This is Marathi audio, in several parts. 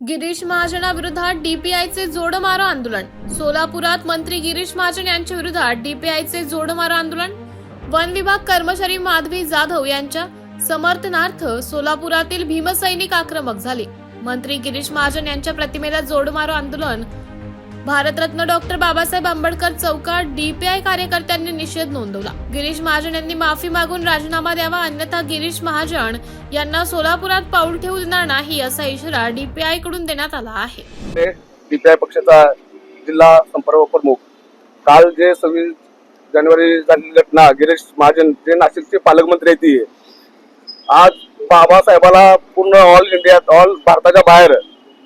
गिरीश महाजनाविरोधात डीपीआयचे जोडमारो आंदोलन। सोलापुरात मंत्री गिरीश महाजन यांच्या विरोधात डीपीआयचे जोडमारो आंदोलन। वन विभाग कर्मचारी माधवी जाधव यांच्या समर्थनार्थ सोलापुरातील भीमसैनिक आक्रमक झाले। मंत्री गिरीश महाजन यांच्या प्रतिमेला जोडमारो आंदोलन। भारतरत्न डॉक्टर बाबासाहेब आंबेडकर चौकात डीपीआय कार्यकर्त्यांनी निषेध नोंदवला। गिरीश महाजन यांनी माफी मागून राजीनामा द्यावा, अन्यथा गिरीश महाजन यांना सोलापुरात पाऊल ठेवू देणार नाही असा इशारा डीपीआय कडून देण्यात आला आहे। डीपीआय पक्षाचा जिल्हा संपर्क प्रमुख काल जे 26 जानेवारी झालेली घटना, गिरीश महाजन जे नाशिकचे पालकमंत्री आहेत, आज बाबासाहेबाला पूर्ण ऑल इंडियात, ऑल भारताच्या बाहेर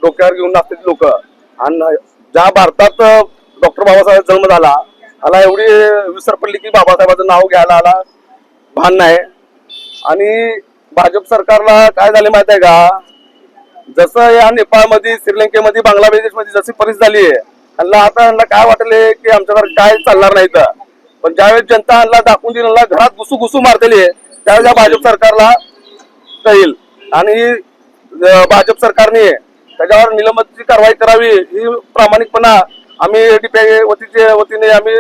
डोक्यावर घेऊन नाचते लोक, आणि ज्या भारतात डॉक्टर बाबासाहेब जन्म झाला, ह्याला एवढी विसर पडली की बाबासाहेबांचं नाव घ्यायला आला भान नाही। आणि भाजप सरकारला काय झाले माहित आहे का, जसं या नेपाळमध्ये, श्रीलंकेमध्ये, बांगलादेशमध्ये जशी परिस्थिती झाली आहे, ह्यांना काय वाटले की आमच्याकडे काय चालणार नाही तर, पण ज्यावेळेस जनता ह्यांना दाखवून देईल, घरात घुसू मारतेली त्यावेळेस या भाजप सरकारला कळेल आणि भाजप सरकारने त्याच्यावर निलंबनाची कारवाई करावी ही प्रामाणिकपणा आम्ही डीपीआय वतीने आम्ही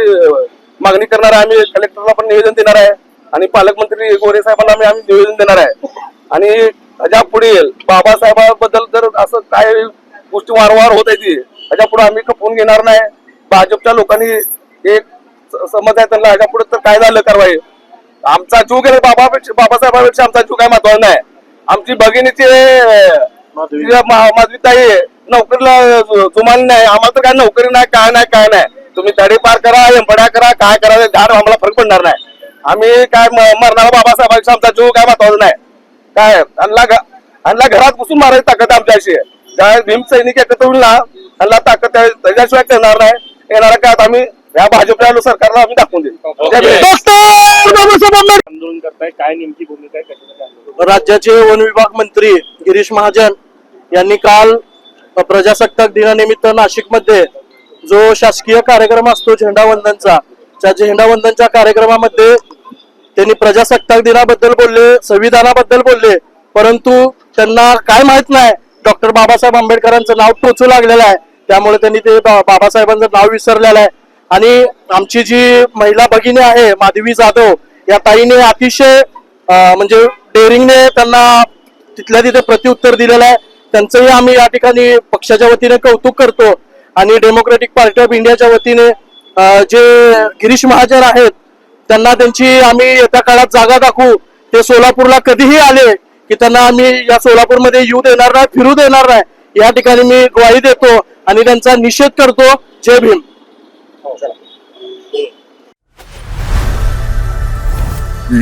मागणी करणार आहे। आम्ही कलेक्टरला पण निवेदन देणार आहे आणि पालकमंत्री गोरे साहेबांना आम्ही निवेदन देणार आहे। आणि ह्याच्या पुढे बाबासाहेबांबद्दल जर असं काय गोष्टी वारंवार होत आहे ह्याच्या पुढे आम्ही खपवून घेणार नाही। भाजपच्या लोकांनी एक समज आहे त्यांना, ह्याच्या पुढे तर काय झालं कारवाई, आमचा जीव गेला बाबासाहेबांपेक्षा आमचा जीव काय महत्वाचा नाही। आमची भगिनीची माधवीताई नोकरीला जुमानली नाही, आम्हाला तर काय नोकरी नाही, काय नाही। तुम्ही तडी पार करा, एंपड्या करा, काय करा, झाड आम्हाला फरक पडणार नाही। आम्ही काय मरणार बाबासाहेबांचा आमचा जीव काय महत्वाचा नाही। काय आणला घरात घुसून मारायची ताकद आमच्याशी आहे। भीम सैनिक एकत्र होईल ना, आणला ताकद त्याच्याशिवाय करणार नाही। येणाऱ्या काळात आम्ही या भाजपच्या सरकारला आम्ही दाखवून देऊ। आंदोलन करताय, काय नेमकी भूमिका आहे? राज्याचे वन विभाग मंत्री गिरीश महाजन यांनी काल प्रजासत्ताक दिनानिमित्त नाशिकमध्ये जो शासकीय कार्यक्रम असतो झेंडावंदनचा, त्या झेंडावंदनच्या कार्यक्रमामध्ये त्यांनी प्रजासत्ताक दिनाबद्दल बोलले, संविधानाबद्दल बोलले, परंतु त्यांना काय माहित नाही डॉक्टर बाबासाहेब आंबेडकरांचं नाव टोचू लागलेलं आहे, त्यामुळे त्यांनी ते बाबासाहेबांचं नाव विसरलेलं आहे। आणि आमची जी महिला भगिनी आहे माधवी जाधव, या ताईने अतिशय म्हणजे डेअरिंगने त्यांना तिथल्या तिथे प्रत्युत्तर दिलेलं आहे। त्यांचंही आम्ही या ठिकाणी पक्षाच्या वतीने कौतुक करतो। आणि डेमोक्रेटिक पार्टी ऑफ इंडियाच्या वतीने जे गिरीश महाजन आहेत त्यांना त्यांची आम्ही येत्या काळात जागा दाखवू। ते सोलापूरला कधीही आले की त्यांना आम्ही या सोलापूरमध्ये येऊ देणार नाही, फिरू देणार नाही, या ठिकाणी मी ग्वाही देतो आणि त्यांचा निषेध करतो। जय भीम।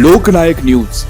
लोकनायक न्यूज